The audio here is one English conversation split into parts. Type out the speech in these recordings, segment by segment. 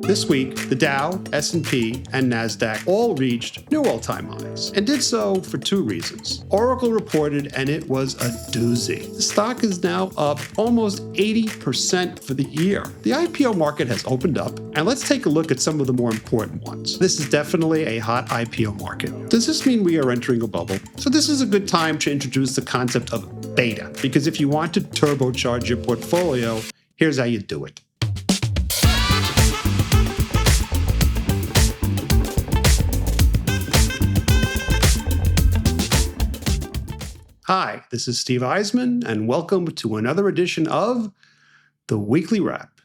This week, the Dow, S&P, and NASDAQ all reached new all-time highs, and did so for two reasons. Oracle reported, and it was a doozy. The stock is now up almost 80% for the year. The IPO market has opened up, and let's take a look at some of the more important ones. This is definitely a hot IPO market. Does this mean we are entering a bubble? So this is a good time to introduce the concept of beta, because if you want to turbocharge your portfolio, here's how you do it. Hi, this is Steve Eisman, and welcome to another edition of the Weekly Wrap.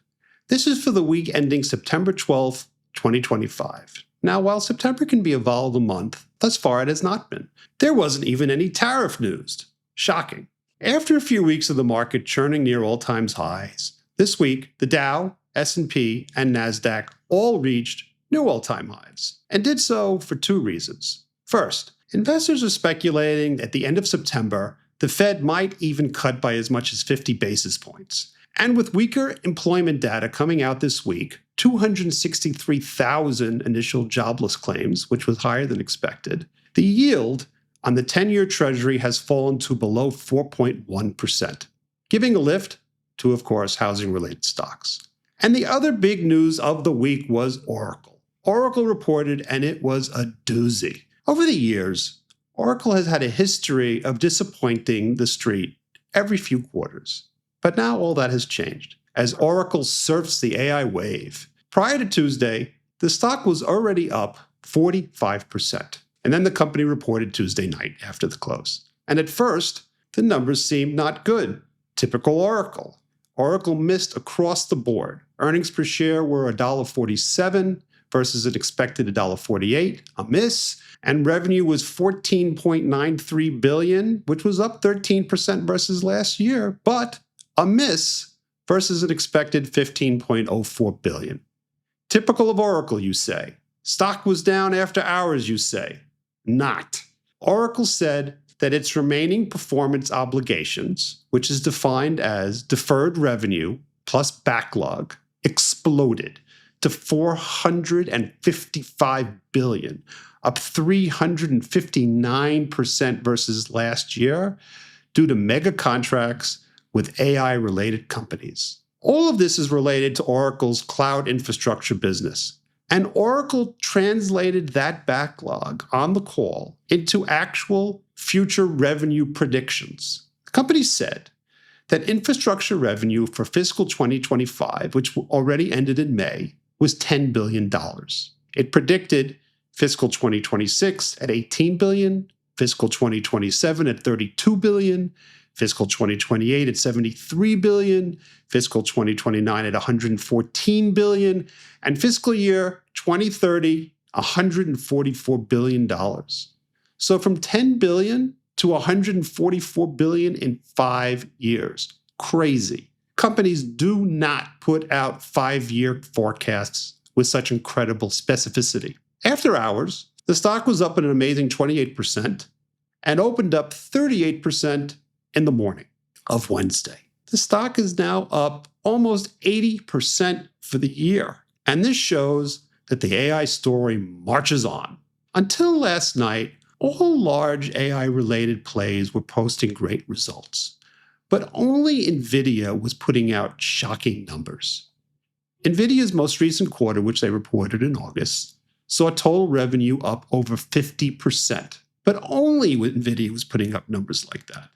This is for the week ending September 12th, 2025. Now, while September can be a volatile month, thus far it has not been. There wasn't even any tariff news. Shocking. After a few weeks of the market churning near all-time highs, this week the Dow, S&P, and NASDAQ all reached new all-time highs, and did so for two reasons. First, investors are speculating that at the end of September, the Fed might even cut by as much as 50 basis points. And with weaker employment data coming out this week, 263,000 initial jobless claims, which was higher than expected, the yield on the 10-year Treasury has fallen to below 4.1%, giving a lift to, of course, housing-related stocks. And the other big news of the week was Oracle. Oracle reported, and it was a doozy. Over the years, Oracle has had a history of disappointing the street every few quarters. But now all that has changed, as Oracle surfs the AI wave. Prior to Tuesday, the stock was already up 45%. And then the company reported Tuesday night after the close. And at first, the numbers seemed not good. Typical Oracle. Oracle missed across the board. Earnings per share were $1.47 versus an expected $1.48, a miss. And revenue was $14.93 billion, which was up 13% versus last year, but a miss versus an expected $15.04 billion. Typical of Oracle, you say. Stock was down after hours, you say. Not. Oracle said that its remaining performance obligations, which is defined as deferred revenue plus backlog, exploded to $455 billion, up 359% versus last year due to mega contracts with AI-related companies. All of this is related to Oracle's cloud infrastructure business. And Oracle translated that backlog on the call into actual future revenue predictions. The company said that infrastructure revenue for fiscal 2025, which already ended in May, was $10 billion. It predicted fiscal 2026 at $18 billion, fiscal 2027 at $32 billion, fiscal 2028 at $73 billion, fiscal 2029 at $114 billion, and fiscal year 2030, $144 billion. So from $10 billion to $144 billion in 5 years. Crazy. Companies do not put out 5-year forecasts with such incredible specificity. After hours, the stock was up an amazing 28% and opened up 38% in the morning of Wednesday. The stock is now up almost 80% for the year. And this shows that the AI story marches on. Until last night, all large AI-related plays were posting great results. But only NVIDIA was putting out shocking numbers. NVIDIA's most recent quarter, which they reported in August, saw total revenue up over 50%. But only NVIDIA was putting up numbers like that.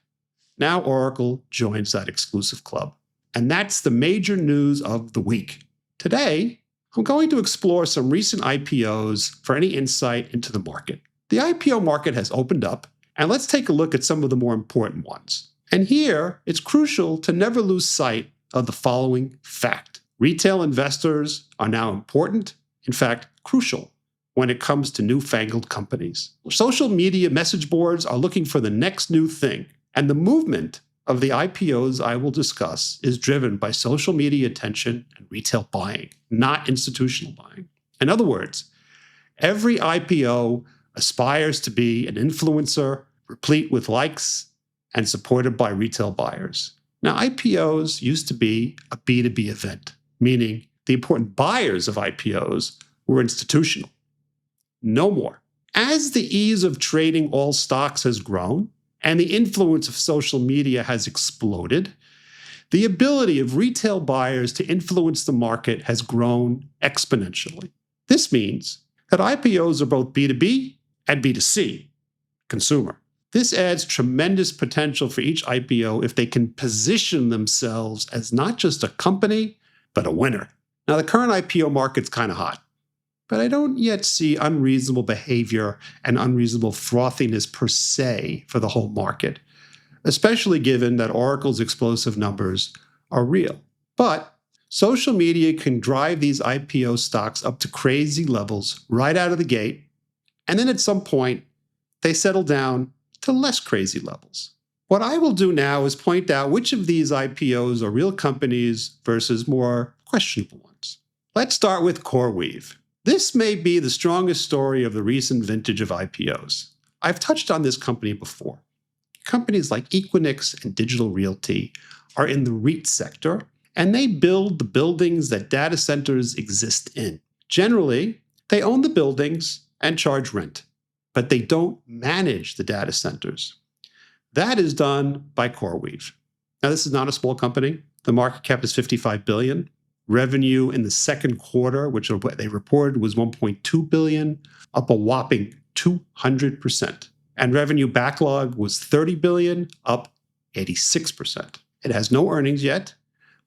Now Oracle joins that exclusive club. And that's the major news of the week. Today, I'm going to explore some recent IPOs for any insight into the market. The IPO market has opened up, and let's take a look at some of the more important ones. And here, it's crucial to never lose sight of the following fact. Retail investors are now important, in fact, crucial, when it comes to newfangled companies. Social media message boards are looking for the next new thing, and the movement of the IPOs I will discuss is driven by social media attention and retail buying, not institutional buying. In other words, every IPO aspires to be an influencer, replete with likes, and supported by retail buyers. Now, IPOs used to be a B2B event, meaning the important buyers of IPOs were institutional. No more. As the ease of trading all stocks has grown and the influence of social media has exploded, the ability of retail buyers to influence the market has grown exponentially. This means that IPOs are both B2B and B2C, consumer. This adds tremendous potential for each IPO if they can position themselves as not just a company, but a winner. Now, the current IPO market's kind of hot, but I don't yet see unreasonable behavior and unreasonable frothiness per se for the whole market, especially given that Oracle's explosive numbers are real. But social media can drive these IPO stocks up to crazy levels right out of the gate, and then at some point, they settle down to less crazy levels. What I will do now is point out which of these IPOs are real companies versus more questionable ones. Let's start with CoreWeave. This may be the strongest story of the recent vintage of IPOs. I've touched on this company before. Companies like Equinix and Digital Realty are in the REIT sector, and they build the buildings that data centers exist in. Generally, they own the buildings and charge rent, but they don't manage the data centers. That is done by CoreWeave. Now, this is not a small company. The market cap is $55 billion. Revenue in the second quarter, which they reported, was $1.2 billion, up a whopping 200%. And revenue backlog was $30 billion, up 86%. It has no earnings yet,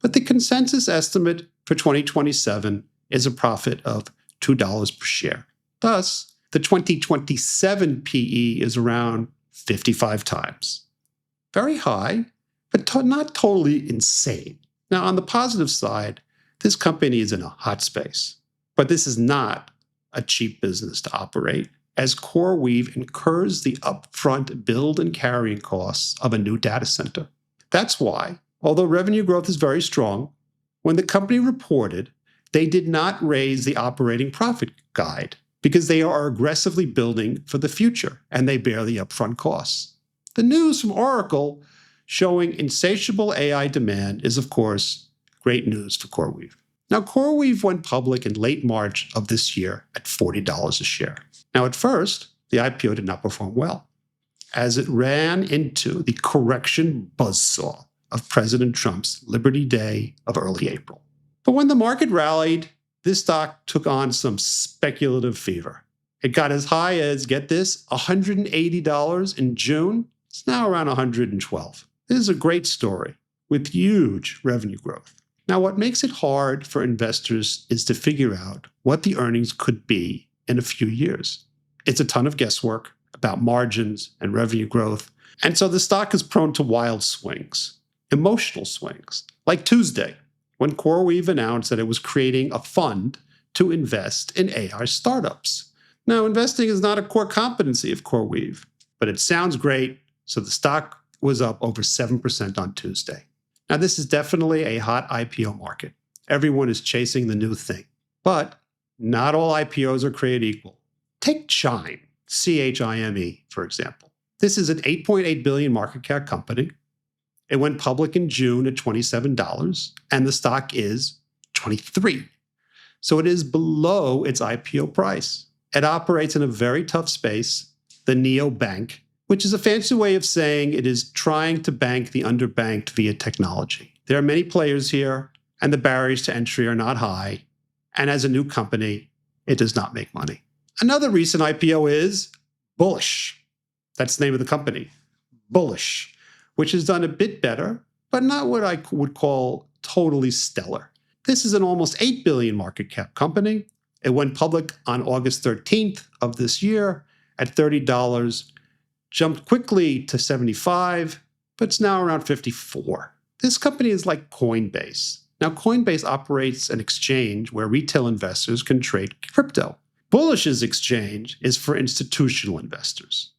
but the consensus estimate for 2027 is a profit of $2 per share. Thus, the 2027 PE is around 55 times. Very high, but not totally insane. Now, on the positive side, this company is in a hot space, but this is not a cheap business to operate, as CoreWeave incurs the upfront build and carrying costs of a new data center. That's why, although revenue growth is very strong, when the company reported, they did not raise the operating profit guide because they are aggressively building for the future and they bear the upfront costs. The news from Oracle showing insatiable AI demand is, of course, great news for CoreWeave. Now, CoreWeave went public in late March of this year at $40 a share. Now, at first, the IPO did not perform well, as it ran into the correction buzzsaw of President Trump's Liberty Day of early April. But when the market rallied, this stock took on some speculative fever. It got as high as, get this, $180 in June. It's now around $112. This is a great story with huge revenue growth. Now, what makes it hard for investors is to figure out what the earnings could be in a few years. It's a ton of guesswork about margins and revenue growth, and so the stock is prone to wild swings, emotional swings, like Tuesday, when CoreWeave announced that it was creating a fund to invest in AI startups. Now, investing is not a core competency of CoreWeave, but it sounds great, so the stock was up over 7% on Tuesday. Now, this is definitely a hot IPO market. Everyone is chasing the new thing. But not all IPOs are created equal. Take Chime, CHIME, for example. This is an $8.8 billion market cap company. It went public in June at $27, and the stock is $23. So it is below its IPO price. It operates in a very tough space, the neobank, which is a fancy way of saying it is trying to bank the underbanked via technology. There are many players here, and the barriers to entry are not high. And as a new company, it does not make money. Another recent IPO is Bullish. That's the name of the company, Bullish, which has done a bit better, but not what I would call totally stellar. This is an almost $8 billion market cap company. It went public on August 13th of this year at $30, jumped quickly to 75, but it's now around 54. This company is like Coinbase. Now, Coinbase operates an exchange where retail investors can trade crypto. Bullish's exchange is for institutional investors.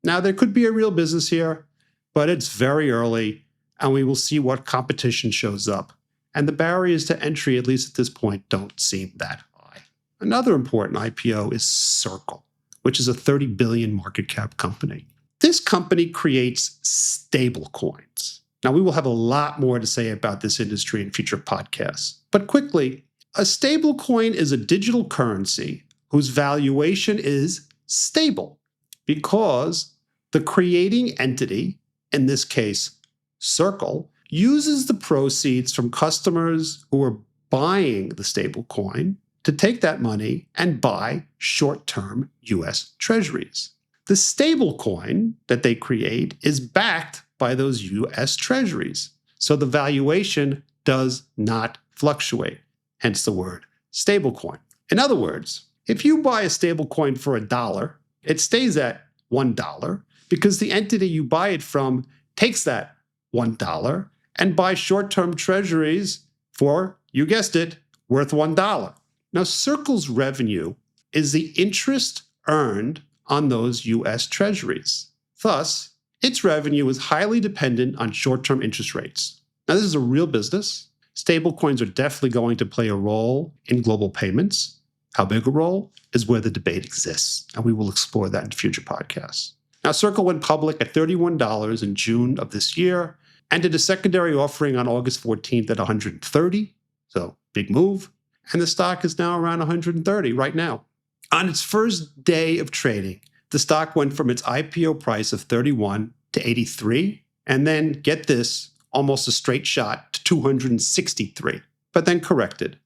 Now, there could be a real business here, but it's very early, and we will see what competition shows up. And the barriers to entry, at least at this point, don't seem that high. Another important IPO is Circle, which is a $30 billion market cap company. This company creates stable coins. Now, we will have a lot more to say about this industry in future podcasts. But quickly, A stablecoin is a digital currency whose valuation is stable because the creating entity, in this case, Circle, uses the proceeds from customers who are buying the stablecoin to take that money and buy short-term US treasuries. The stablecoin that they create is backed by those US treasuries, so the valuation does not fluctuate, hence the word stablecoin. In other words, if you buy a stablecoin for $1, it stays at $1 because the entity you buy it from takes that $1 and buys short-term treasuries for, you guessed it, worth $1. Now, Circle's revenue is the interest earned on those US treasuries. Thus, its revenue is highly dependent on short-term interest rates. Now, this is a real business. Stablecoins are definitely going to play a role in global payments. How big a role is where the debate exists, and we will explore that in future podcasts. Now, Circle went public at $31 in June of this year and did a secondary offering on August 14th at $130, so big move. And the stock is now around $130 right now. On its first day of trading, the stock went from its IPO price of $31 to $83, and then, get this, almost a straight shot to $263, but then corrected.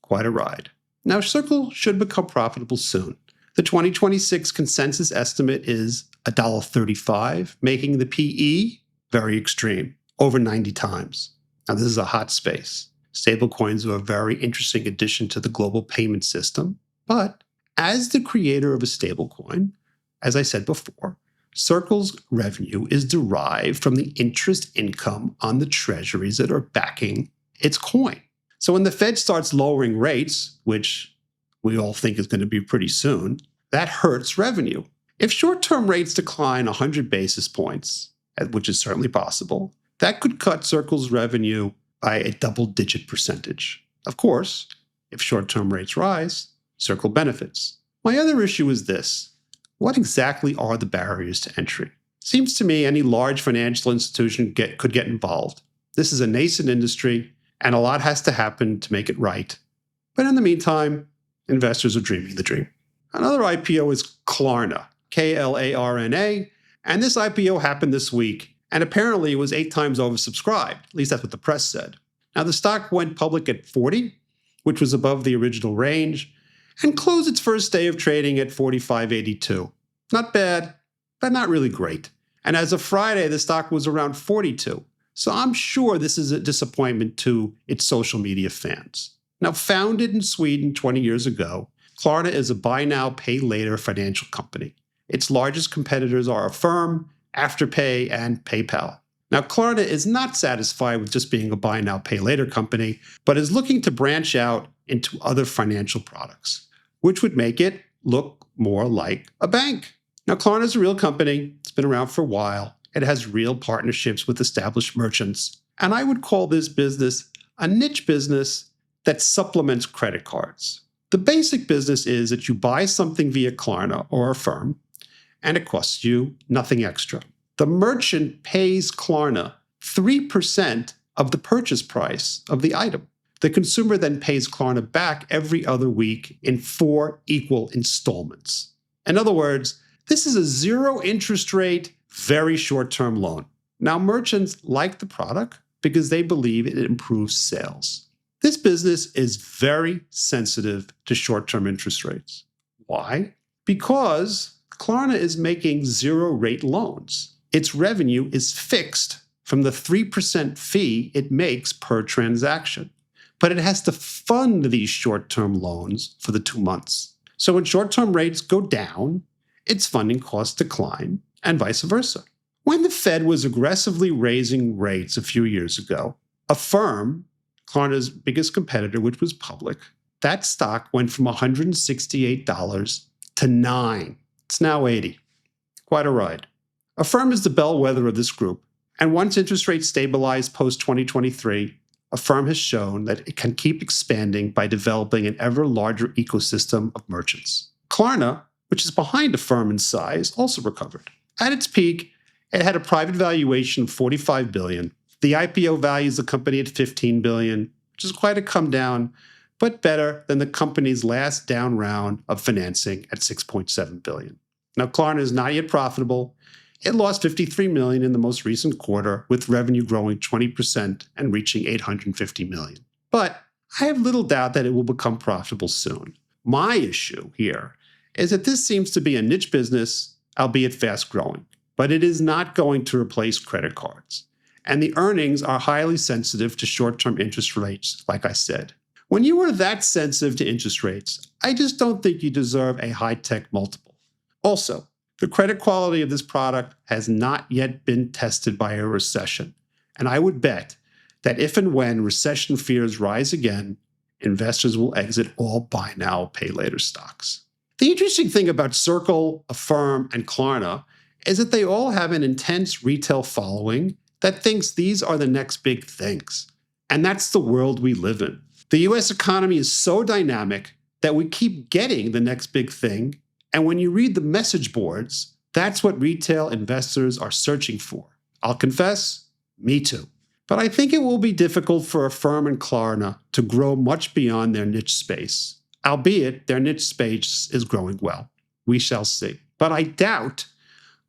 Quite a ride. Now, Circle should become profitable soon. The 2026 consensus estimate is $1.35, making the PE very extreme, over 90 times. Now, this is a hot space. Stablecoins are a very interesting addition to the global payment system, but as the creator of a stablecoin, as I said before, Circle's revenue is derived from the interest income on the treasuries that are backing its coin. So when the Fed starts lowering rates, which we all think is going to be pretty soon, that hurts revenue. If short-term rates decline 100 basis points, which is certainly possible, that could cut Circle's revenue by a double-digit percentage. Of course, if short-term rates rise, Circle benefits. My other issue is this. What exactly are the barriers to entry? Seems to me any large financial institution could get involved. This is a nascent industry, and a lot has to happen to make it right. But in the meantime, investors are dreaming the dream. Another IPO is Klarna, Klarna, and this IPO happened this week, and apparently it was 8 times oversubscribed. At least that's what the press said. Now, the stock went public at 40, which was above the original range, and closed its first day of trading at 45.82. Not bad, but not really great. And as of Friday, the stock was around 42. So I'm sure this is a disappointment to its social media fans. Now, founded in Sweden 20 years ago, Klarna is a buy now, pay later financial company. Its largest competitors are Affirm, Afterpay, and PayPal. Now, Klarna is not satisfied with just being a buy now, pay later company, but is looking to branch out into other financial products, which would make it look more like a bank. Now, Klarna is a real company. It's been around for a while. It has real partnerships with established merchants. And I would call this business a niche business that supplements credit cards. The basic business is that you buy something via Klarna or Affirm, and it costs you nothing extra. The merchant pays Klarna 3% of the purchase price of the item. The consumer then pays Klarna back every other week in 4 equal installments. In other words, this is a zero interest rate, very short-term loan. Now, merchants like the product because they believe it improves sales. This business is very sensitive to short-term interest rates. Why? Because Klarna is making zero-rate loans. Its revenue is fixed from the 3% fee it makes per transaction. But it has to fund these short-term loans for the 2 months. So when short-term rates go down, its funding costs decline, and vice versa. When the Fed was aggressively raising rates a few years ago, Affirm, Klarna's biggest competitor, which was public, that stock went from $168 to $9. It's now $80. Quite a ride. Affirm is the bellwether of this group, and once interest rates stabilize post-2023, Affirm has shown that it can keep expanding by developing an ever larger ecosystem of merchants. Klarna, which is behind Affirm in size, also recovered. At its peak, it had a private valuation of $45 billion. The IPO values the company at $15 billion, which is quite a come down, but better than the company's last down round of financing at $6.7 billion. Now, Klarna is not yet profitable. It lost $53 million in the most recent quarter, with revenue growing 20% and reaching $850 million. But I have little doubt that it will become profitable soon. My issue here is that this seems to be a niche business, albeit fast growing, but it is not going to replace credit cards. And the earnings are highly sensitive to short-term interest rates, like I said. When you are that sensitive to interest rates, I just don't think you deserve a high-tech multiple. Also, the credit quality of this product has not yet been tested by a recession, and I would bet that if and when recession fears rise again, investors will exit all buy now, pay later stocks. The interesting thing about Circle, Affirm, and Klarna is that they all have an intense retail following that thinks these are the next big things. And that's the world we live in. The US economy is so dynamic that we keep getting the next big thing. And when you read the message boards, that's what retail investors are searching for. I'll confess, me too. But I think it will be difficult for Affirm and Klarna to grow much beyond their niche space, albeit their niche space is growing well. We shall see. But I doubt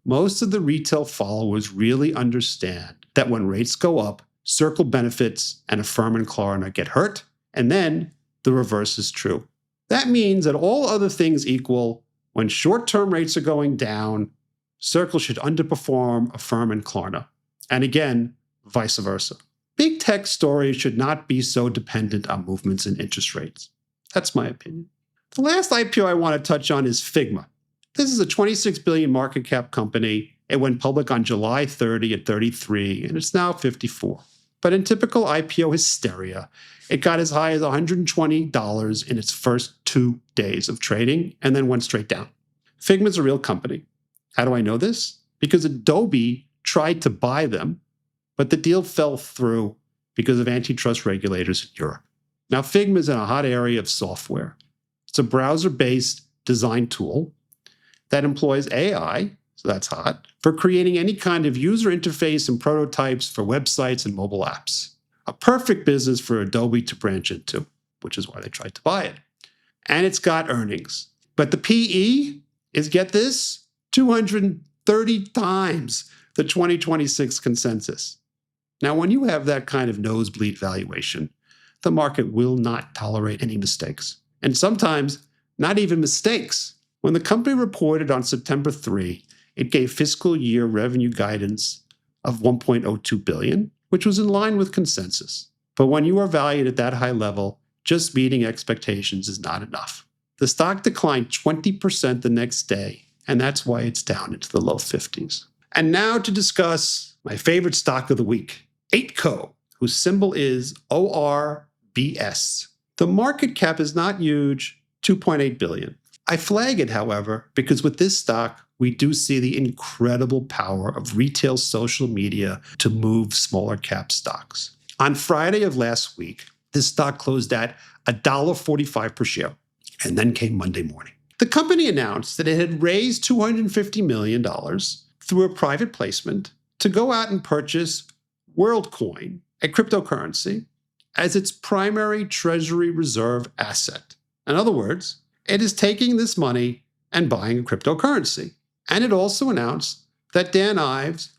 most of the retail followers really understand that when rates go up, Circle benefits and Affirm and Klarna get hurt, and then the reverse is true. That means that all other things equal, when short-term rates are going down, Circle should underperform Affirm and Klarna. And again, vice versa. Big tech stories should not be so dependent on movements in interest rates. That's my opinion. The last IPO I want to touch on is Figma. This is a $26 billion market cap company. It went public on July 30 at 33, and it's now 54. But in typical IPO hysteria, it got as high as $120 in its first 2 days of trading and then went straight down. Figma is a real company. How do I know this? Because Adobe tried to buy them, but the deal fell through because of antitrust regulators in Europe. Now, Figma is in a hot area of software. It's a browser-based design tool that employs AI, so that's hot, for creating any kind of user interface and prototypes for websites and mobile apps. A perfect business for Adobe to branch into, which is why they tried to buy it. And it's got earnings. But the PE is, get this, 230 times the 2026 consensus. Now, when you have that kind of nosebleed valuation, the market will not tolerate any mistakes. And sometimes, not even mistakes. When the company reported on September 3, it gave fiscal year revenue guidance of $1.02 billion, which was in line with consensus. But when you are valued at that high level, just meeting expectations is not enough. The stock declined 20% the next day, and that's why it's down into the low 50s. And now to discuss my favorite stock of the week, EIGHTCO, whose symbol is ORBS. The market cap is not huge, $2.8 billion. I flag it, however, because with this stock, we do see the incredible power of retail social media to move smaller cap stocks. On Friday of last week, this stock closed at $1.45 per share, and then came Monday morning. The company announced that it had raised $250 million through a private placement to go out and purchase WorldCoin, a cryptocurrency, as its primary treasury reserve asset. In other words, it is taking this money and buying a cryptocurrency. And it also announced that Dan Ives,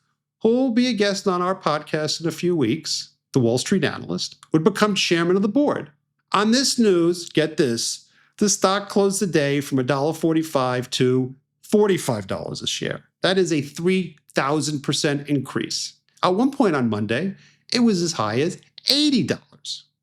who will be a guest on our podcast in a few weeks, the Wall Street analyst, would become chairman of the board. On this news, get this, the stock closed the day from $1.45 to $45 a share. That is a 3,000% increase. At one point on Monday, it was as high as $80.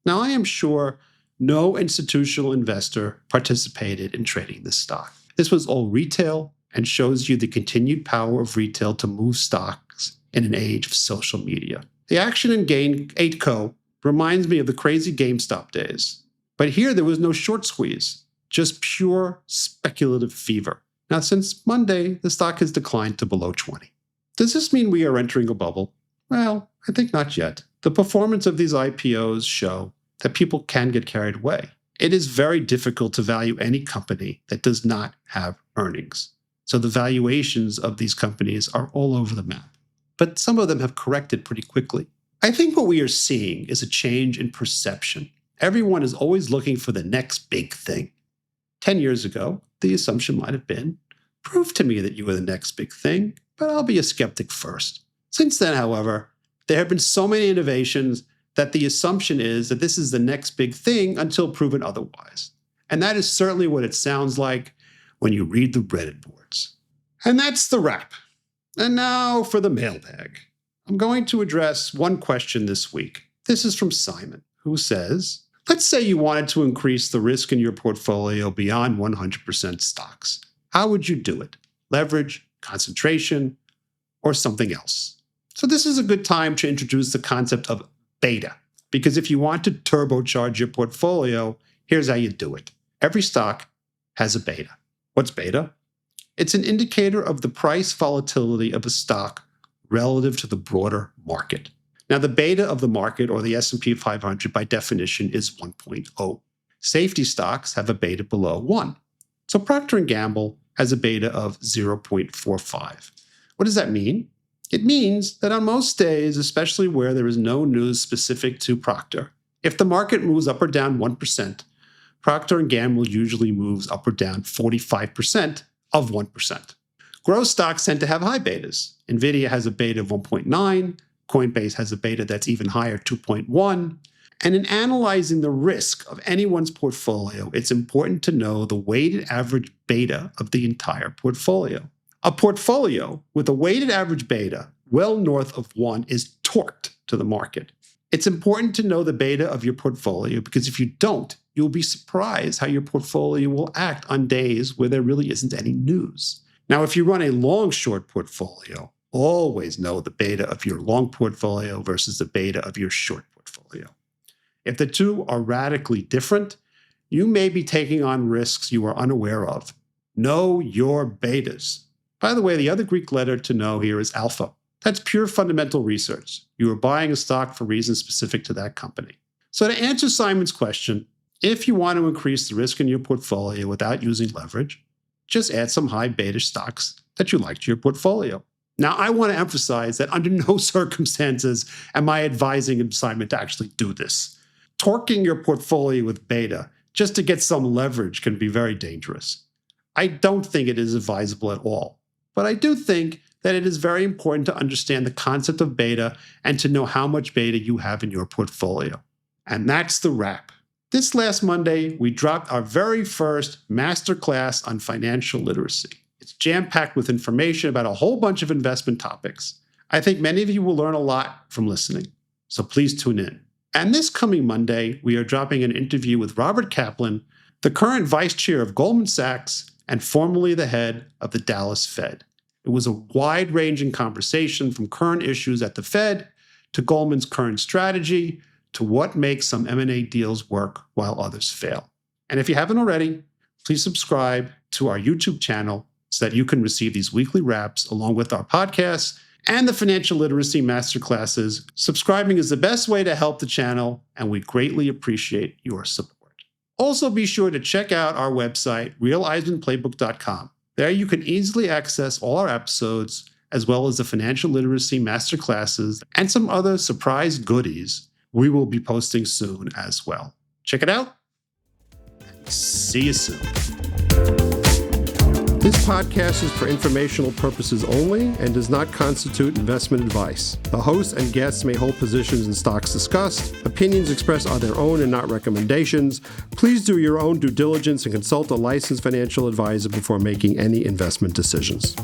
Now, I am sure no institutional investor participated in trading this stock. This was all retail and shows you the continued power of retail to move stocks in an age of social media. The action in EIGHTCO reminds me of the crazy GameStop days. But here there was no short squeeze, just pure speculative fever. Now, since Monday, the stock has declined to below 20. Does this mean we are entering a bubble? Well, I think not yet. The performance of these IPOs show that people can get carried away. It is very difficult to value any company that does not have earnings. So the valuations of these companies are all over the map. But some of them have corrected pretty quickly. I think what we are seeing is a change in perception. Everyone is always looking for the next big thing. 10 years ago, the assumption might have been, prove to me that you are the next big thing, but I'll be a skeptic first. Since then, however, there have been so many innovations that the assumption is that this is the next big thing until proven otherwise. And that is certainly what it sounds like when you read the Reddit boards. And that's the wrap. And now for the mailbag. I'm going to address one question this week. This is from Simon, who says, let's say you wanted to increase the risk in your portfolio beyond 100% stocks. How would you do it? Leverage, concentration, or something else? So this is a good time to introduce the concept of beta, because if you want to turbocharge your portfolio, here's how you do it. Every stock has a beta. What's beta? It's an indicator of the price volatility of a stock relative to the broader market. Now, the beta of the market, or the S&P 500, by definition, is 1.0. Safety stocks have a beta below 1. So Procter & Gamble has a beta of 0.45. What does that mean? It means that on most days, especially where there is no news specific to Procter, if the market moves up or down 1%, Procter & Gamble usually moves up or down 45% of 1%. Growth stocks tend to have high betas. NVIDIA has a beta of 1.9, Coinbase has a beta that's even higher, 2.1. And in analyzing the risk of anyone's portfolio, it's important to know the weighted average beta of the entire portfolio. A portfolio with a weighted average beta well north of 1 is torqued to the market. It's important to know the beta of your portfolio because if you don't, you'll be surprised how your portfolio will act on days where there really isn't any news. Now, if you run a long-short portfolio, always know the beta of your long portfolio versus the beta of your short portfolio. If the two are radically different, you may be taking on risks you are unaware of. Know your betas. By the way, the other Greek letter to know here is alpha. That's pure fundamental research. You are buying a stock for reasons specific to that company. So to answer Simon's question, if you want to increase the risk in your portfolio without using leverage, just add some high beta stocks that you like to your portfolio. Now, I want to emphasize that under no circumstances am I advising Simon to actually do this. Torquing your portfolio with beta just to get some leverage can be very dangerous. I don't think it is advisable at all. But I do think that it is very important to understand the concept of beta and to know how much beta you have in your portfolio. And that's the wrap. This last Monday, we dropped our very first masterclass on financial literacy. It's jam-packed with information about a whole bunch of investment topics. I think many of you will learn a lot from listening, so please tune in. And this coming Monday, we are dropping an interview with Robert Kaplan, the current vice chair of Goldman Sachs and formerly the head of the Dallas Fed. It was a wide-ranging conversation from current issues at the Fed to Goldman's current strategy to what makes some M&A deals work while others fail. And if you haven't already, please subscribe to our YouTube channel so that you can receive these weekly wraps along with our podcasts and the financial literacy masterclasses. Subscribing is the best way to help the channel, and we greatly appreciate your support. Also, be sure to check out our website, eismanplaybook.com. There you can easily access all our episodes, as well as the financial literacy masterclasses and some other surprise goodies we will be posting soon as well. Check it out. See you soon. This podcast is for informational purposes only and does not constitute investment advice. The host and guests may hold positions in stocks discussed. Opinions expressed are their own and not recommendations. Please do your own due diligence and consult a licensed financial advisor before making any investment decisions.